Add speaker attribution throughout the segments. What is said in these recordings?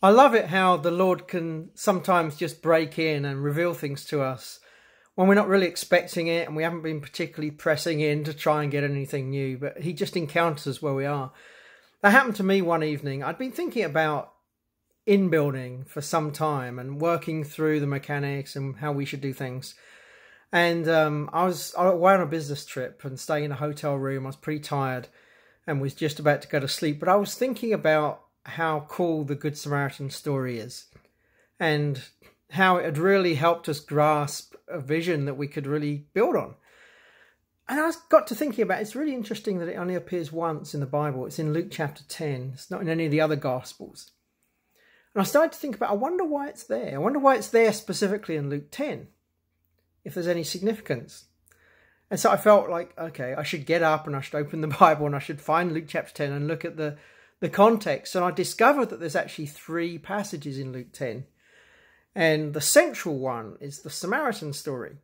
Speaker 1: I love it how the Lord can sometimes just break in and reveal things to us when we're not really expecting it and we haven't been particularly pressing in to try and get anything new, but he just encounters us where we are. That happened to me one evening. I'd been thinking about in-building for some time and working through the mechanics and how we should do things. And I was away on a business trip and staying in a hotel room. I was pretty tired and was just about to go to sleep, but I was thinking about how cool the Good Samaritan story is and how it had really helped us grasp a vision that we could really build on. And I got to thinking about, it's really interesting that it only appears once in the Bible. It's in Luke chapter 10. It's not in any of the other Gospels. And I started to think about, I wonder why it's there. I wonder why it's there specifically in Luke 10, if there's any significance. And so I felt like, okay, I should get up and I should open the Bible and I should find Luke chapter 10 and look at the context. And I discovered that there's actually 3 passages in Luke 10. And the central one is the Samaritan story.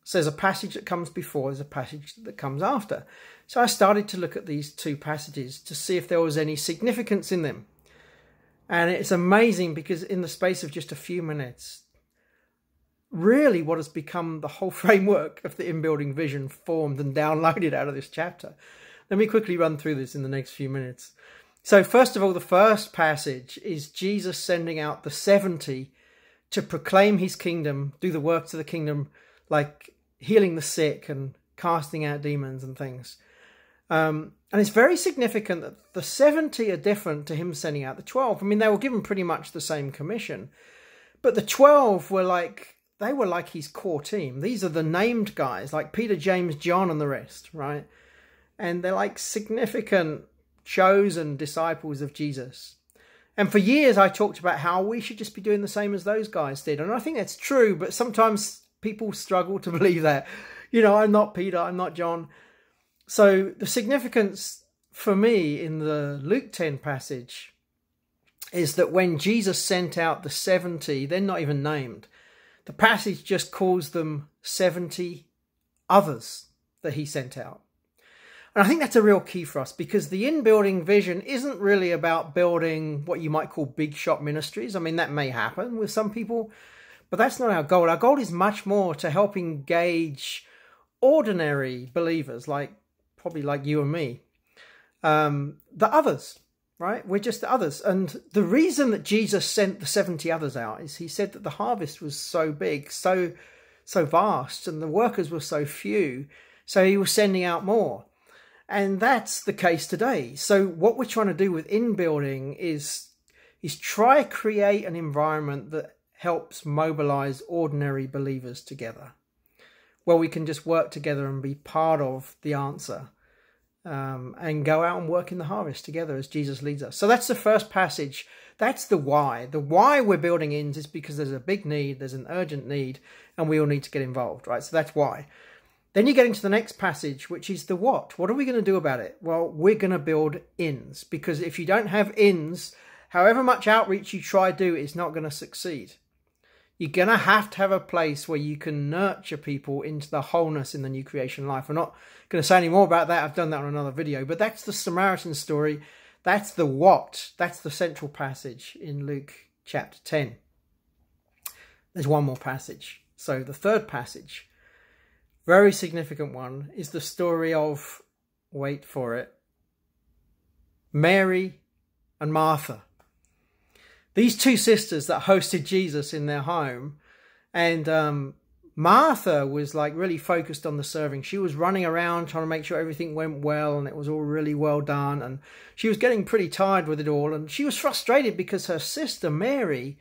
Speaker 1: So there's a passage that comes before, there's a passage that comes after. So I started to look at these 2 passages to see if there was any significance in them. And it's amazing because in the space of just a few minutes, really what has become the whole framework of the in-building vision formed and downloaded out of this chapter. Let me quickly run through this in the next few minutes. So first of all, the first passage is Jesus sending out the 70 to proclaim his kingdom, do the works of the kingdom, like healing the sick and casting out demons and things. And it's very significant that the 70 are different to him sending out the 12. I mean, they were given pretty much the same commission, but the 12 were like, they were like his core team. These are the named guys, like Peter, James, John, and the rest, right? And they're like significant chosen disciples of Jesus. And for years I talked about how we should just be doing the same as those guys did. And I think that's true, but sometimes people struggle to believe that. You know, I'm not Peter, I'm not John. So the significance for me in the Luke 10 passage is that when Jesus sent out the 70, they're not even named. The passage just calls them 70 others that he sent out. And I think that's a real key for us, because the in-building vision isn't really about building what you might call big shot ministries. I mean, that may happen with some people, but that's not our goal. Our goal is much more to help engage ordinary believers, probably like you and me, the others, right? We're just the others. And the reason that Jesus sent the 70 others out is he said that the harvest was so big, so vast, and the workers were so few, so he was sending out more. And that's the case today. So what we're trying to do with in-building is try to create an environment that helps mobilize ordinary believers together, where we can just work together and be part of the answer, and go out and work in the harvest together as Jesus leads us. So that's the first passage. That's the why. The why we're building inns is because there's a big need, there's an urgent need, and we all need to get involved, right? So that's why. Then you get into the next passage, which is the what. What are we going to do about it? Well, we're going to build inns, because if you don't have inns, however much outreach you try to do, it's not going to succeed. You're going to have a place where you can nurture people into the wholeness in the new creation life. I'm not going to say any more about that. I've done that on another video. But that's the Samaritan story. That's the what. That's the central passage in Luke chapter 10. There's one more passage. So the third passage, very significant one, is the story of, wait for it, Mary and Martha. These 2 sisters that hosted Jesus in their home. And Martha was like really focused on the serving. She was running around trying to make sure everything went well and it was all really well done. And she was getting pretty tired with it all. And she was frustrated because her sister Mary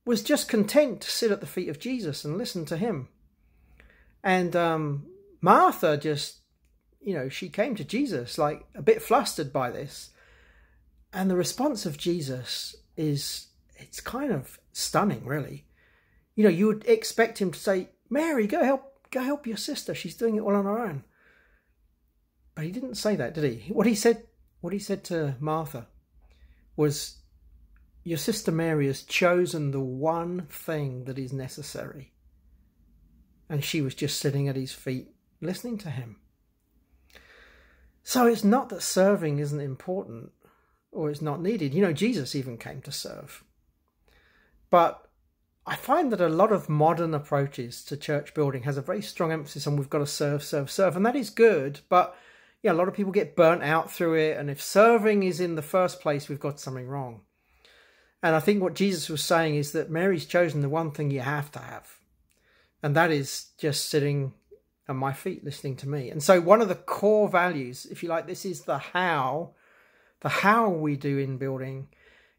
Speaker 1: was just content to sit at the feet of Jesus and listen to him. And Martha just, she came to Jesus like a bit flustered by this. And the response of Jesus it's kind of stunning, really. You would expect him to say, Mary, go help your sister. She's doing it all on her own. But he didn't say that, did he? What he said to Martha was, your sister Mary has chosen the one thing that is necessary. And she was just sitting at his feet, listening to him. So it's not that serving isn't important. or it's not needed. You know, Jesus even came to serve. But I find that a lot of modern approaches to church building has a very strong emphasis on we've got to serve, serve, serve. And that is good. But yeah, a lot of people get burnt out through it. And if serving is in the first place, we've got something wrong. And I think what Jesus was saying is that Mary's chosen the one thing you have to have. And that is just sitting at my feet listening to me. And so one of the core values, if you like, this is the how we do in building,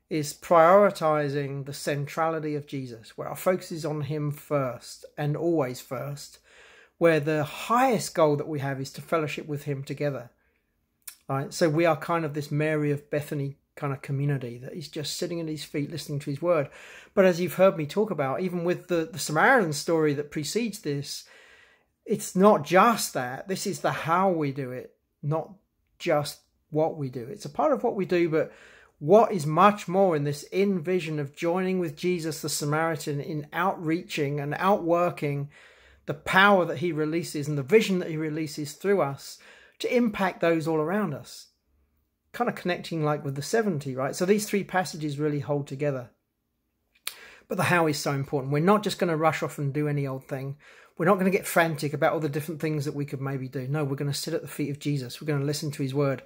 Speaker 1: is prioritizing the centrality of Jesus, where our focus is on him first and always first, where the highest goal that we have is to fellowship with him together. Right? So we are kind of this Mary of Bethany kind of community that is just sitting at his feet listening to his word. But as you've heard me talk about, even with the Samaritan story that precedes this, it's not just that. This is the how we do it, not just what we do. It's a part of what we do, but what is much more in this vision of joining with Jesus the Samaritan in outreaching and outworking the power that he releases and the vision that he releases through us to impact those all around us. Kind of connecting like with the 70, right? So these three passages really hold together. But the how is so important. We're not just going to rush off and do any old thing. We're not going to get frantic about all the different things that we could maybe do. No, we're going to sit at the feet of Jesus. We're going to listen to his word.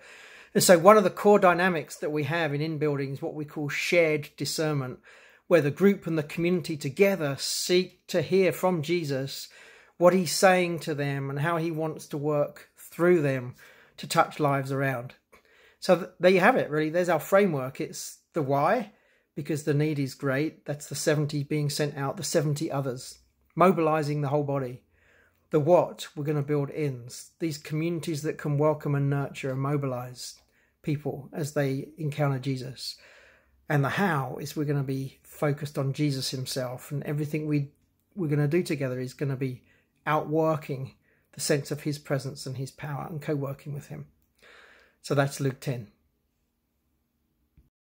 Speaker 1: And so one of the core dynamics that we have in building is what we call shared discernment, where the group and the community together seek to hear from Jesus what he's saying to them and how he wants to work through them to touch lives around. So there you have it, really. There's our framework. It's the why, because the need is great. That's the 70 being sent out, the 70 others, mobilizing the whole body. The what, we're going to build inns, these communities that can welcome and nurture and mobilize people as they encounter Jesus. And the how is we're going to be focused on Jesus himself, and everything we're going to do together is going to be outworking the sense of his presence and his power and co-working with him. So that's Luke 10.